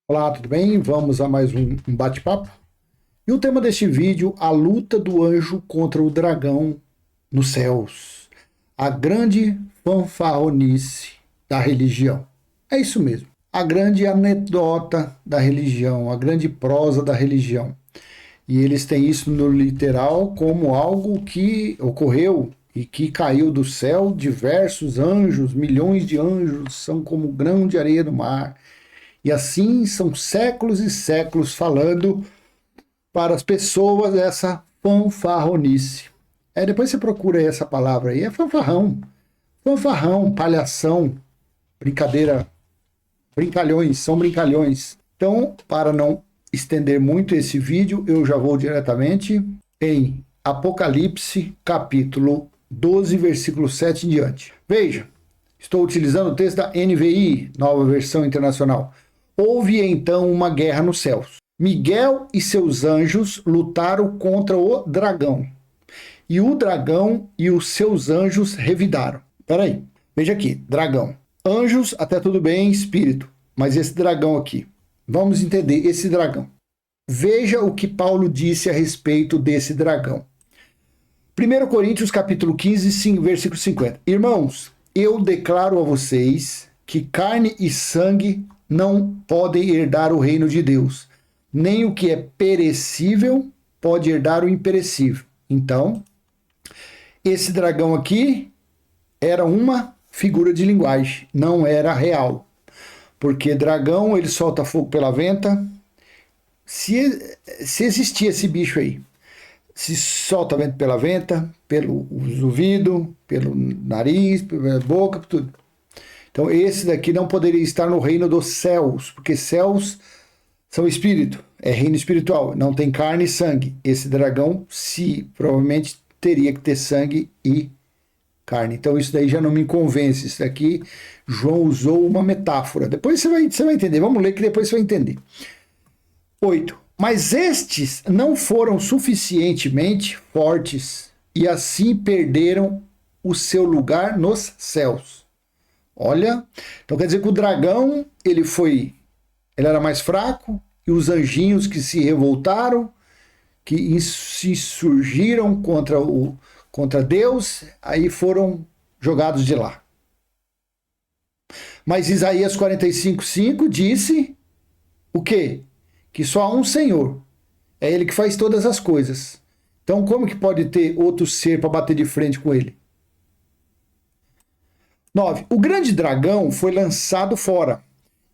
Olá, tudo bem? Vamos a mais um bate-papo. E o tema deste vídeo, a luta do anjo contra o dragão nos céus. A grande fanfarronice da religião. É isso mesmo. A grande anedota da religião, a grande prosa da religião. E eles têm isso no literal como algo que ocorreu e que caiu do céu. Diversos anjos, milhões de anjos, são como grão de areia no mar. E assim são séculos e séculos falando para as pessoas essa fanfarronice. Depois você procura aí essa palavra aí, é fanfarrão. Fanfarrão, palhação, brincadeira, brincalhões, são brincalhões. Então, para não estender muito esse vídeo, eu já vou diretamente em Apocalipse, capítulo 12, versículo 7 em diante. Veja, estou utilizando o texto da NVI, Nova Versão Internacional. Houve então uma guerra nos céus. Miguel e seus anjos lutaram contra o dragão. E o dragão e os seus anjos revidaram. Peraí, veja aqui, dragão. Anjos, até tudo bem, espírito. Mas esse dragão aqui, vamos entender esse dragão. Veja o que Paulo disse a respeito desse dragão. 1 Coríntios capítulo 15, versículo 50. Irmãos, eu declaro a vocês que carne e sangue não podem herdar o reino de Deus. Nem o que é perecível pode herdar o imperecível. Então, esse dragão aqui era uma figura de linguagem, não era real. Porque dragão, ele solta fogo pela venta. Se existia esse bicho aí, se solta vento pela venta, pelo ouvido, pelo nariz, pela boca, por tudo. Então esse daqui não poderia estar no reino dos céus, porque céus são espírito, é reino espiritual, não tem carne e sangue. Esse dragão, provavelmente teria que ter sangue e carne. Então isso daí já não me convence. Isso daqui, João usou uma metáfora. Depois você vai entender. Vamos ler que depois você vai entender. 8. Mas estes não foram suficientemente fortes e assim perderam o seu lugar nos céus. Olha, então quer dizer que o dragão, ele era mais fraco, e os anjinhos que se revoltaram, que se insurgiram contra Deus, aí foram jogados de lá. Mas Isaías 45:5 disse o quê? Que só há um Senhor, é Ele que faz todas as coisas. Então como que pode ter outro ser para bater de frente com ele? 9. O grande dragão foi lançado fora.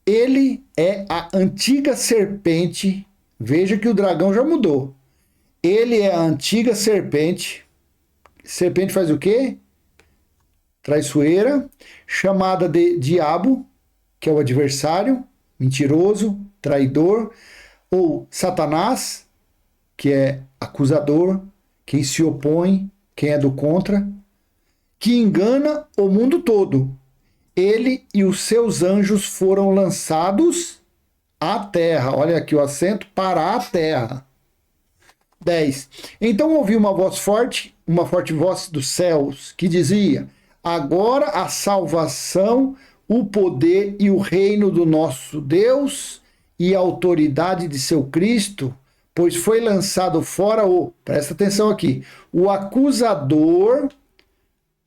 Ele é a antiga serpente. Veja que o dragão já mudou. Ele é a antiga serpente. Serpente faz o quê? Traiçoeira, chamada de diabo, que é o adversário, mentiroso, traidor, ou Satanás, que é acusador, quem se opõe, quem é do contra, que engana o mundo todo. Ele e os seus anjos foram lançados à terra. Olha aqui o acento, para a terra. 10. Então ouvi uma forte voz dos céus, que dizia: agora a salvação, o poder e o reino do nosso Deus e a autoridade de seu Cristo, pois foi lançado fora presta atenção aqui, o acusador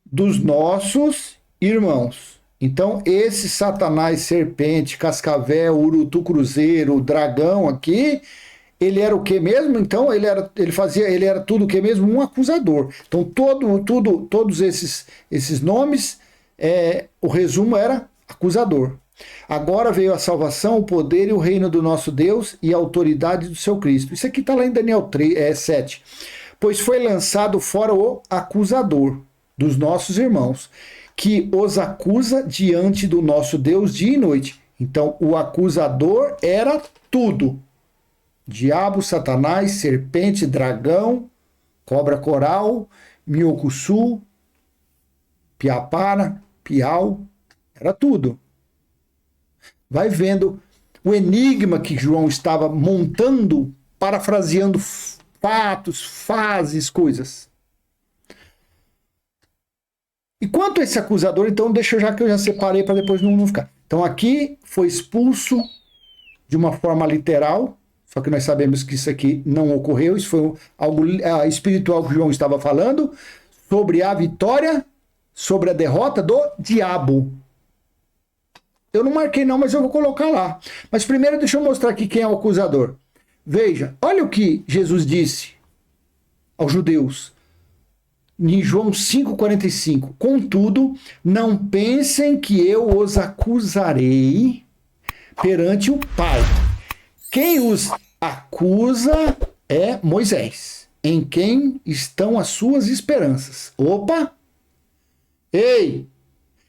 dos nossos irmãos. Então, esse Satanás, serpente, cascavel, urutu cruzeiro, dragão aqui, ele era o que mesmo? Então, ele era tudo o que mesmo? Um acusador. Então, todos esses nomes, o resumo era acusador. Agora veio a salvação, o poder e o reino do nosso Deus e a autoridade do seu Cristo. Isso aqui está lá em Daniel 7. Pois foi lançado fora o acusador dos nossos irmãos, que os acusa diante do nosso Deus dia e noite. Então, o acusador era tudo. Diabo, Satanás, serpente, dragão, cobra coral, minhocuçu, piapara, piau, era tudo. Vai vendo o enigma que João estava montando, parafraseando fatos, fases, coisas. E quanto a esse acusador, então deixa eu já separei para depois não ficar. Então aqui foi expulso de uma forma literal, só que nós sabemos que isso aqui não ocorreu, isso foi algo espiritual que João estava falando, sobre a vitória, sobre a derrota do diabo. Eu não marquei não, mas eu vou colocar lá. Mas primeiro deixa eu mostrar aqui quem é o acusador. Veja, olha o que Jesus disse aos judeus. Em João 5,45. Contudo, não pensem que eu os acusarei perante o Pai. Quem os acusa é Moisés, em quem estão as suas esperanças. Opa! Ei!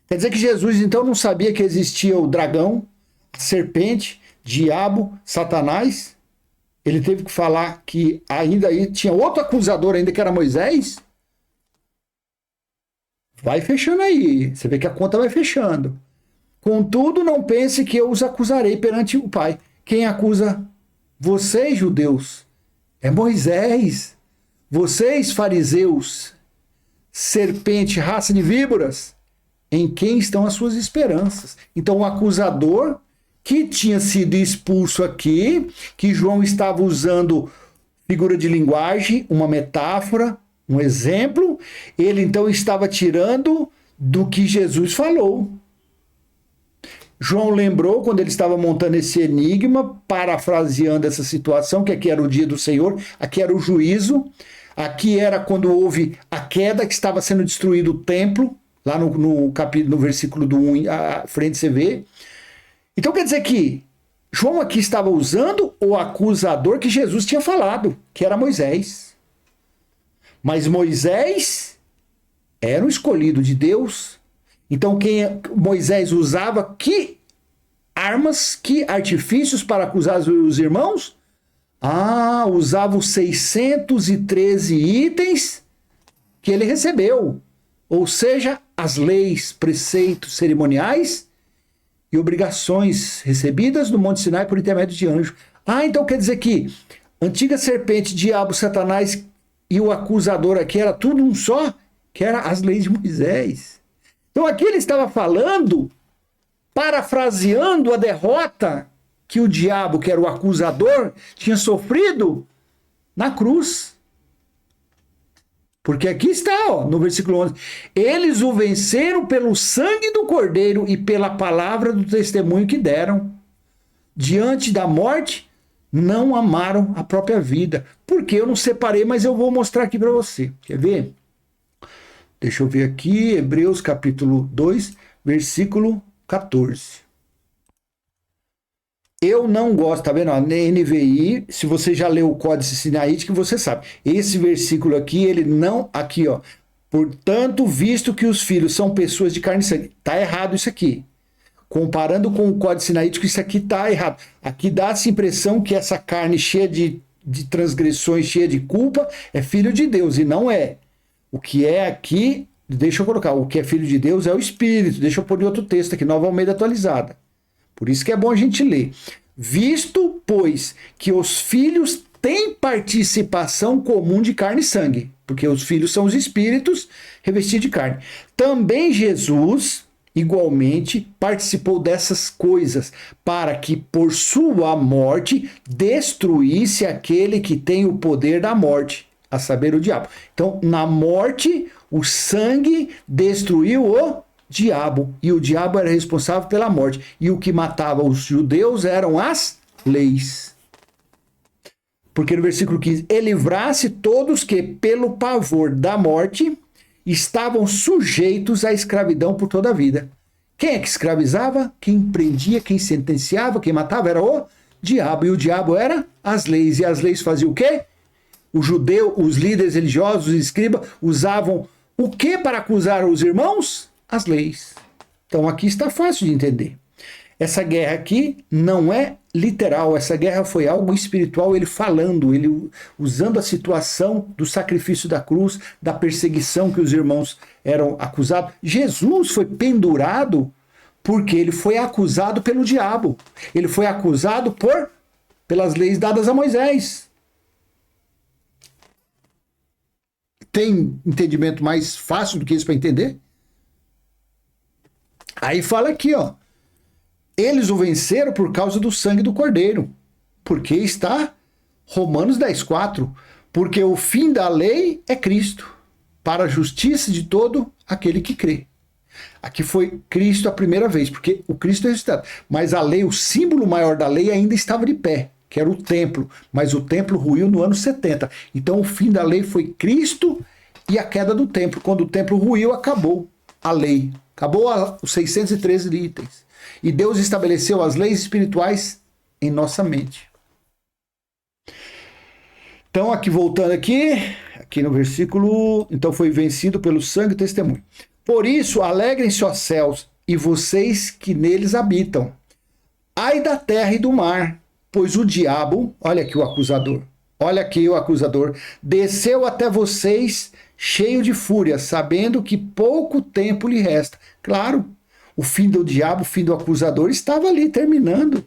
Quer dizer que Jesus então não sabia que existia o dragão, a serpente, diabo, Satanás? Ele teve que falar que ainda aí tinha outro acusador ainda que era Moisés? Vai fechando aí. Você vê que a conta vai fechando. Contudo, não pense que eu os acusarei perante o Pai. Quem acusa vocês, judeus, é Moisés. Vocês, fariseus, serpente, raça de víboras, em quem estão as suas esperanças. Então, o acusador que tinha sido expulso aqui, que João estava usando figura de linguagem, uma metáfora, um exemplo, ele então estava tirando do que Jesus falou. João lembrou quando ele estava montando esse enigma, parafraseando essa situação, que aqui era o dia do Senhor, aqui era o juízo, aqui era quando houve a queda, que estava sendo destruído o templo, lá no capítulo, no versículo do 1 à frente você vê. Então quer dizer que João aqui estava usando o acusador que Jesus tinha falado, que era Moisés. Mas Moisés era o escolhido de Deus. Então Moisés usava que armas, que artifícios para acusar os irmãos? Usava os 613 itens que ele recebeu. Ou seja, as leis, preceitos cerimoniais e obrigações recebidas do Monte Sinai por intermédio de anjo. Então quer dizer que antiga serpente, diabo, Satanás e o acusador aqui era tudo um só, que era as leis de Moisés. Então aqui ele estava falando, parafraseando a derrota que o diabo, que era o acusador, tinha sofrido na cruz. Porque aqui está, no versículo 11. Eles o venceram pelo sangue do Cordeiro e pela palavra do testemunho que deram. Diante da morte, não amaram a própria vida. Porque eu não separei, mas eu vou mostrar aqui para você. Quer ver? Deixa eu ver aqui, Hebreus capítulo 2, versículo 14. Eu não gosto, tá vendo? Na NVI, se você já leu o Códice Sinaítico, você sabe. Esse versículo aqui, ele não... Aqui, ó. Portanto, visto que os filhos são pessoas de carne e sangue. Tá errado isso aqui. Comparando com o Códice Sinaítico, isso aqui tá errado. Aqui dá essa impressão que essa carne cheia de transgressões, cheia de culpa, é filho de Deus. E não é. O que é aqui... Deixa eu colocar. O que é filho de Deus é o Espírito. Deixa eu pôr em outro texto aqui, Nova Almeida atualizada. Por isso que é bom a gente ler. Visto, pois, que os filhos têm participação comum de carne e sangue, porque os filhos são os espíritos revestidos de carne. Também Jesus, igualmente, participou dessas coisas, para que por sua morte destruísse aquele que tem o poder da morte, a saber, o diabo. Então, na morte, o sangue destruiu o diabo, e o diabo era responsável pela morte, e o que matava os judeus eram as leis. Porque no versículo 15, e livrasse todos que pelo pavor da morte estavam sujeitos à escravidão por toda a vida. Quem é que escravizava? Quem prendia, quem sentenciava, quem matava era o diabo, e o diabo era as leis, e as leis faziam o quê? O judeu, os líderes religiosos, os escribas, usavam o que para acusar os irmãos? As leis. Então aqui está fácil de entender. Essa guerra aqui não é literal, essa guerra foi algo espiritual, ele falando, ele usando a situação do sacrifício da cruz, da perseguição que os irmãos eram acusados. Jesus foi pendurado porque ele foi acusado pelo diabo. Ele foi acusado pelas leis dadas a Moisés. Tem entendimento mais fácil do que isso para entender? Aí fala aqui, ó. Eles o venceram por causa do sangue do Cordeiro. Porque está Romanos 10:4. Porque o fim da lei é Cristo, para a justiça de todo aquele que crê. Aqui foi Cristo a primeira vez, porque o Cristo é ressuscitado. Mas a lei, o símbolo maior da lei ainda estava de pé, que era o templo. Mas o templo ruiu no ano 70. Então o fim da lei foi Cristo e a queda do templo. Quando o templo ruiu, acabou a lei. Acabou os 613 itens. E Deus estabeleceu as leis espirituais em nossa mente. Então, aqui voltando aqui no versículo, então foi vencido pelo sangue e testemunho. Por isso, alegrem-se, ó céus, e vocês que neles habitam. Ai da terra e do mar, pois o diabo, olha aqui o acusador, desceu até vocês cheio de fúria, sabendo que pouco tempo lhe resta. Claro, o fim do diabo, o fim do acusador estava ali, terminando.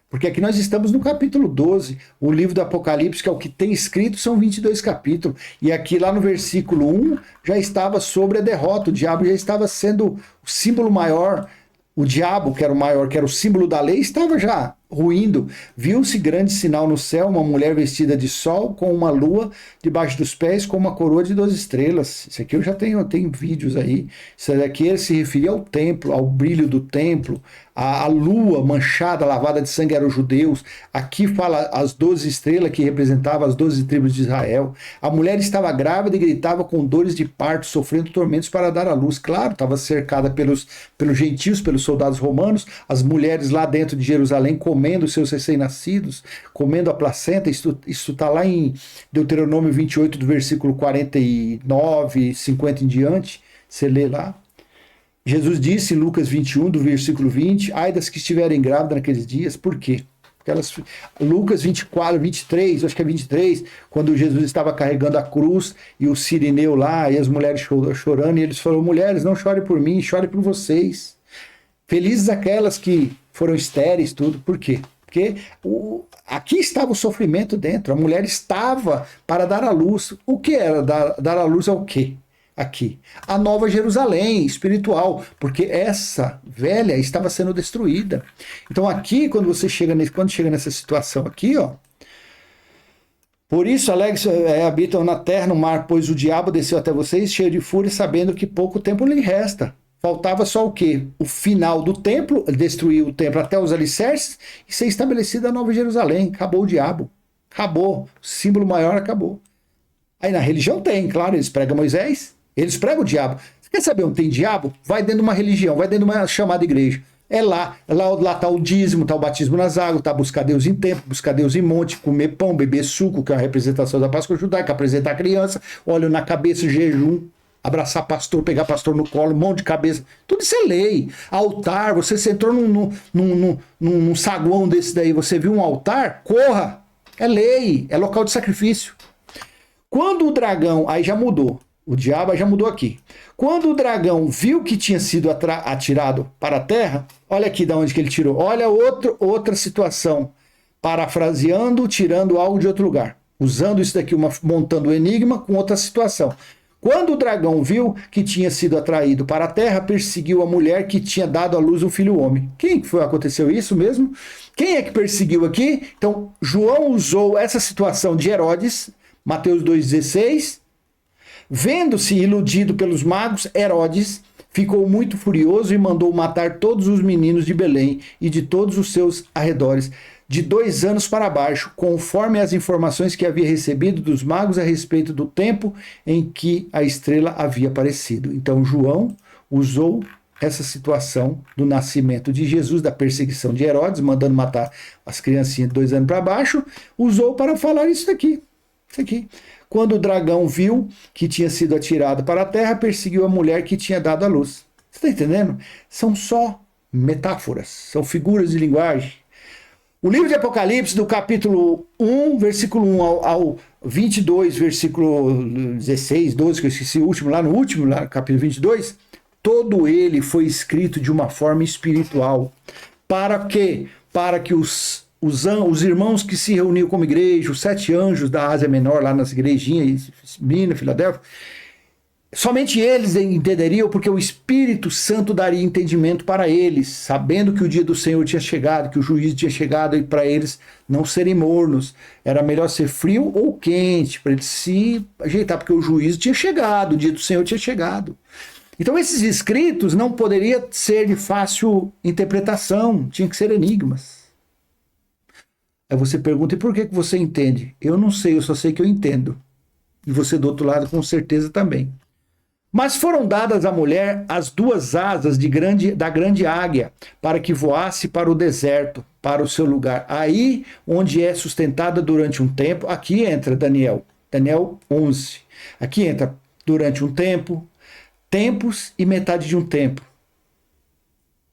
Porque aqui nós estamos no capítulo 12, o livro do Apocalipse, que é o que tem escrito, são 22 capítulos. E aqui lá no versículo 1 já estava sobre a derrota, o diabo já estava sendo o símbolo maior. O diabo, que era o maior, que era o símbolo da lei, estava já ruindo. Viu-se grande sinal no céu, uma mulher vestida de sol, com uma lua debaixo dos pés, com uma coroa de 12 estrelas. Isso aqui eu já tenho vídeos aí. Isso daqui se referia ao templo, ao brilho do templo. A lua manchada, lavada de sangue, eram os judeus. Aqui fala as 12 estrelas que representavam as 12 tribos de Israel. A mulher estava grávida e gritava com dores de parto, sofrendo tormentos para dar à luz. Claro, estava cercada pelos gentios, pelos soldados romanos. As mulheres lá dentro de Jerusalém comendo os seus recém-nascidos, comendo a placenta. Isso está lá em Deuteronômio 28, do versículo 49, 50 em diante. Você lê lá. Jesus disse em Lucas 21, do versículo 20, ai das que estiverem grávidas naqueles dias. Por quê? Lucas 24, 23, acho que é 23, quando Jesus estava carregando a cruz e o sirineu lá, e as mulheres chorando, e eles falaram, mulheres, não chorem por mim, chorem por vocês. Felizes aquelas que foram estéreis, tudo. Por quê? Porque aqui estava o sofrimento dentro, a mulher estava para dar à luz. O que era dar à luz ao quê? Aqui, a nova Jerusalém espiritual, porque essa velha estava sendo destruída. Então aqui, quando chega nessa situação aqui, ó, por isso alegre-se, habitam na terra, no mar, pois o diabo desceu até vocês cheio de fúria, sabendo que pouco tempo lhe resta. Faltava só o quê? O final do templo, destruir o templo até os alicerces e ser estabelecida a nova Jerusalém. Acabou o diabo. Acabou. O símbolo maior acabou. Aí na religião tem, claro, eles pregam Moisés. Eles pregam o diabo. Você quer saber onde tem diabo? Vai dentro de uma religião, vai dentro de uma chamada igreja. Lá está o dízimo, está o batismo nas águas, está buscar Deus em templo, buscar Deus em monte, comer pão, beber suco, que é a representação da Páscoa judaica, apresentar a criança, óleo na cabeça, jejum, abraçar pastor, pegar pastor no colo, mão de cabeça. Tudo isso é lei. Altar, você entrou num saguão desse daí, você viu um altar? Corra! É lei, é local de sacrifício. Quando o dragão, aí já mudou. O diabo já mudou aqui. Quando o dragão viu que tinha sido atirado para a terra, olha aqui de onde que ele tirou. Olha outra situação. Parafraseando, tirando algo de outro lugar. Usando isso daqui, montando o enigma com outra situação. Quando o dragão viu que tinha sido atraído para a terra, perseguiu a mulher que tinha dado à luz um filho homem. Quem foi? Aconteceu isso mesmo? Quem é que perseguiu aqui? Então, João usou essa situação de Herodes, Mateus 2,16. Vendo-se iludido pelos magos, Herodes ficou muito furioso e mandou matar todos os meninos de Belém e de todos os seus arredores, de 2 anos para baixo, conforme as informações que havia recebido dos magos a respeito do tempo em que a estrela havia aparecido. Então João usou essa situação do nascimento de Jesus, da perseguição de Herodes, mandando matar as criancinhas de 2 anos para baixo, usou para falar isso aqui. Isso aqui. Quando o dragão viu que tinha sido atirado para a terra, perseguiu a mulher que tinha dado à luz. Você está entendendo? São só metáforas, são figuras de linguagem. O livro de Apocalipse, do capítulo 1, versículo 1 ao 22, versículo 16, 12, que eu esqueci o último, lá no capítulo 22, todo ele foi escrito de uma forma espiritual. Para quê? Para que os irmãos que se reuniam como igreja, os 7 anjos da Ásia Menor, lá nas igrejinhas, Minas, Filadélfia, Somente eles entenderiam, porque o Espírito Santo daria entendimento para eles, sabendo que o dia do Senhor tinha chegado, que o juízo tinha chegado, e para eles não serem mornos. Era melhor ser frio ou quente, para eles se ajeitar, porque o juízo tinha chegado, o dia do Senhor tinha chegado. Então esses escritos não poderiam ser de fácil interpretação, tinha que ser enigmas. Aí você pergunta, e por que você entende? Eu não sei, eu só sei que eu entendo. E você do outro lado com certeza também. Mas foram dadas à mulher as duas asas da grande águia, para que voasse para o deserto, para o seu lugar. Aí, onde é sustentada durante um tempo, aqui entra Daniel 11. Aqui entra durante um tempo, tempos e metade de um tempo.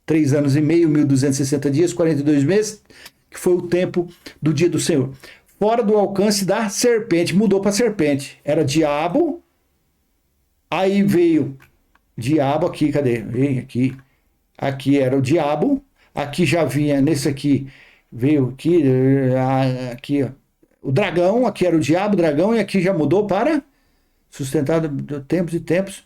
3 anos e meio, 1260 dias, 42 meses, que foi o tempo do dia do Senhor. Fora do alcance da serpente, mudou para serpente. Era diabo. Aí veio diabo aqui, cadê? Vem aqui. Aqui era o diabo. Aqui já vinha, nesse aqui, veio aqui ó, o dragão. Aqui era o diabo, dragão. E aqui já mudou para sustentado de tempos e tempos,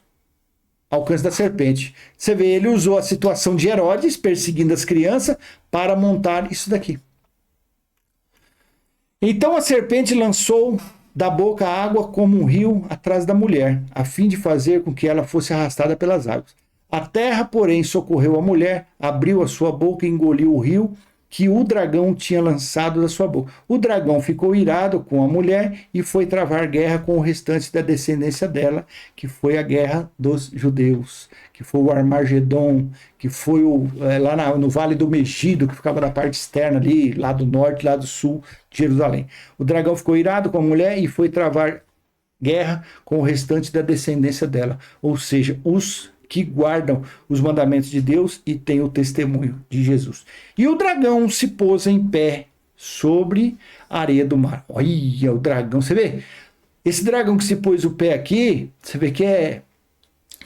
alcance da serpente. Você vê, ele usou a situação de Herodes, perseguindo as crianças, para montar isso daqui. Então a serpente lançou da boca a água como um rio atrás da mulher, a fim de fazer com que ela fosse arrastada pelas águas. A terra, porém, socorreu a mulher, abriu a sua boca e engoliu o rio que o dragão tinha lançado da sua boca. O dragão ficou irado com a mulher e foi travar guerra com o restante da descendência dela, que foi a guerra dos judeus, que foi o Armagedon, que foi lá no Vale do Megido, que ficava na parte externa ali, lá do norte, lá do sul de Jerusalém. O dragão ficou irado com a mulher e foi travar guerra com o restante da descendência dela, ou seja, os que guardam os mandamentos de Deus e têm o testemunho de Jesus. E o dragão se pôs em pé sobre a areia do mar. Olha o dragão, você vê? Esse dragão que se pôs o pé aqui, você vê que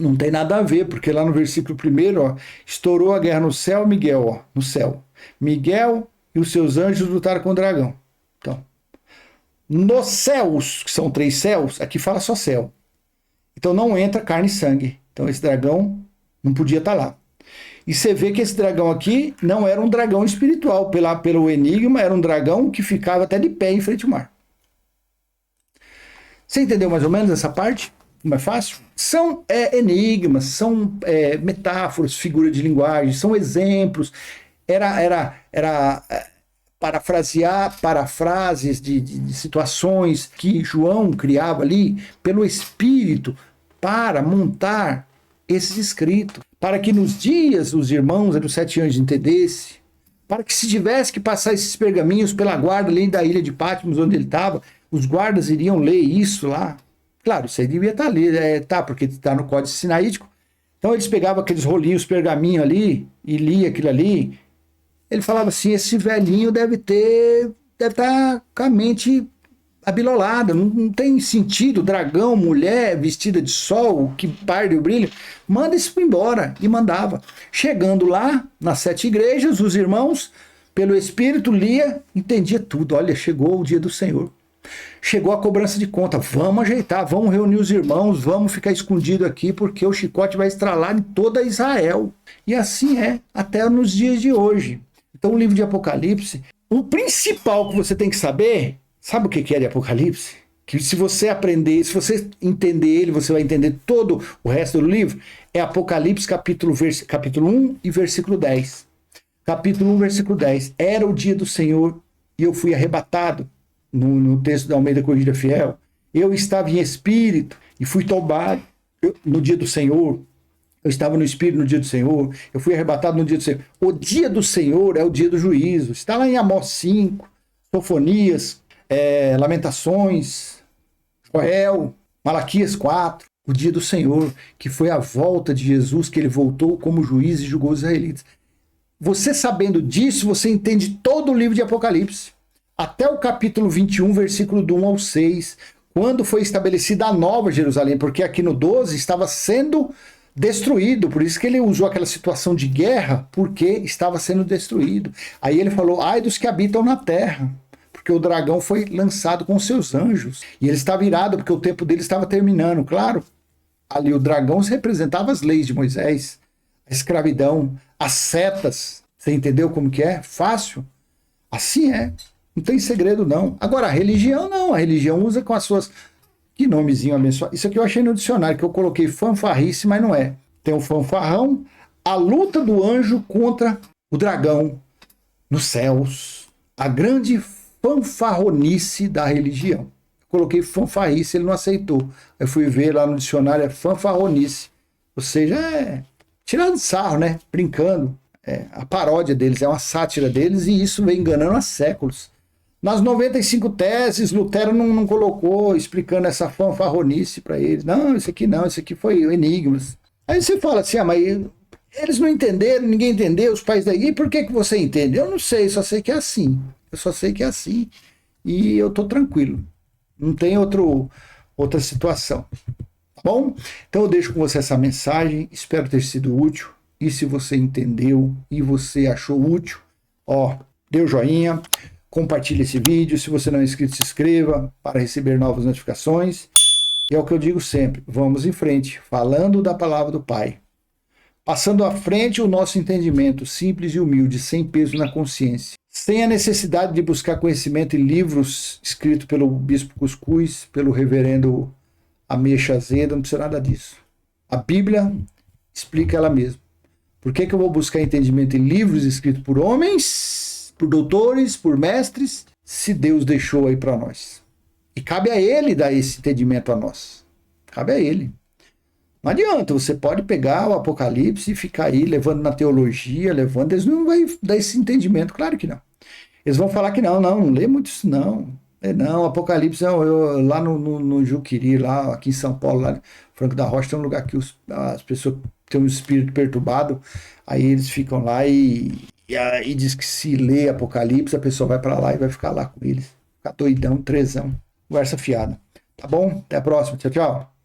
não tem nada a ver, porque lá no versículo 1, ó, estourou a guerra no céu, Miguel, ó, no céu. Miguel e os seus anjos lutaram com o dragão. Então, nos céus, que são 3 céus, aqui fala só céu. Então não entra carne e sangue. Então esse dragão não podia estar lá. E você vê que esse dragão aqui não era um dragão espiritual. Pelo enigma, era um dragão que ficava até de pé em frente ao mar. Você entendeu mais ou menos essa parte? Como é fácil? São enigmas, são metáforas, figuras de linguagem, são exemplos. Era parafrases de situações que João criava ali pelo Espírito para montar esses escritos, para que nos dias os irmãos dos 7 anos entendessem, para que se tivesse que passar esses pergaminhos pela guarda ali da ilha de Patmos, onde ele estava, os guardas iriam ler isso lá. Claro, isso aí devia estar ali, porque está no Código Sinaítico. Então eles pegavam aqueles rolinhos, pergaminho ali, e lia aquilo ali. Ele falava assim, esse velhinho deve estar com a mente abilolada, não tem sentido, dragão, mulher vestida de sol, que perde o brilho, manda isso embora, e mandava. Chegando lá, nas 7 igrejas, os irmãos, pelo Espírito, lia, entendia tudo, olha, chegou o dia do Senhor, chegou a cobrança de conta, vamos ajeitar, vamos reunir os irmãos, vamos ficar escondido aqui, porque o chicote vai estralar em toda Israel, e assim é, até nos dias de hoje. Então o livro de Apocalipse, o principal que você tem que saber, sabe o que é de Apocalipse? Que se você aprender, se você entender ele, você vai entender todo o resto do livro. É Apocalipse capítulo 1 e versículo 10. Capítulo 1, versículo 10. Era o dia do Senhor e eu fui arrebatado. No texto da Almeida Corrigida Fiel. Eu estava em espírito e fui tomado no dia do Senhor. Eu estava no Espírito no dia do Senhor, eu fui arrebatado no dia do Senhor. O dia do Senhor é o dia do juízo. Está lá em Amós 5, Sofonias, Lamentações, Joel, Malaquias 4. O dia do Senhor, que foi a volta de Jesus, que ele voltou como juiz e julgou os israelitas. Você sabendo disso, você entende todo o livro de Apocalipse. Até o capítulo 21, versículo do 1 ao 6, quando foi estabelecida a nova Jerusalém, porque aqui no 12 estava sendo destruído, por isso que ele usou aquela situação de guerra, porque estava sendo destruído. Aí ele falou, ai dos que habitam na terra, porque o dragão foi lançado com seus anjos, e ele estava irado, porque o tempo dele estava terminando, claro. Ali o dragão representava as leis de Moisés, a escravidão, as setas. Você entendeu como que é? Fácil. Assim é. Não tem segredo, não. Agora, a religião, não. A religião usa com as suas... Que nomezinho abençoado. Isso aqui eu achei no dicionário, que eu coloquei fanfarrice, mas não é. Tem o fanfarrão, a luta do anjo contra o dragão nos céus. A grande fanfarronice da religião. Coloquei fanfarrice, ele não aceitou. Eu fui ver lá no dicionário, é fanfarronice. Ou seja, é tirando sarro, né? Brincando. É a paródia deles, é uma sátira deles, e isso vem enganando há séculos. Nas 95 teses, Lutero não colocou explicando essa fanfarronice para eles. Não, isso aqui foi enigmas. Aí você fala assim, mas eles não entenderam, ninguém entendeu, os pais daí, e por que você entende? Eu não sei, só sei que é assim. Eu só sei que é assim. E eu tô tranquilo. Não tem outra situação. Tá bom? Então eu deixo com você essa mensagem, espero ter sido útil. E se você entendeu e você achou útil, dê o joinha, compartilhe esse vídeo. Se você não é inscrito, se inscreva para receber novas notificações. E é o que eu digo sempre, vamos em frente, falando da palavra do Pai. Passando à frente o nosso entendimento, simples e humilde, sem peso na consciência. Sem a necessidade de buscar conhecimento em livros escritos pelo Bispo Cuscuz, pelo reverendo Ameixa Azeda, não precisa nada disso. A Bíblia explica ela mesma. Por que eu vou buscar entendimento em livros escritos por homens, por doutores, por mestres, se Deus deixou aí para nós? E cabe a Ele dar esse entendimento a nós. Cabe a Ele. Não adianta, você pode pegar o Apocalipse e ficar aí levando na teologia, levando, eles não vão dar esse entendimento, claro que não. Eles vão falar que não lê muito isso não. Não, Apocalipse, lá no Juqueri, lá aqui em São Paulo, lá Franco da Rocha, tem um lugar que as pessoas têm um espírito perturbado, aí eles ficam lá e diz que se lê Apocalipse, a pessoa vai para lá e vai ficar lá com eles. Ficar doidão, trezão. Conversa fiada. Tá bom? Até a próxima. Tchau, tchau.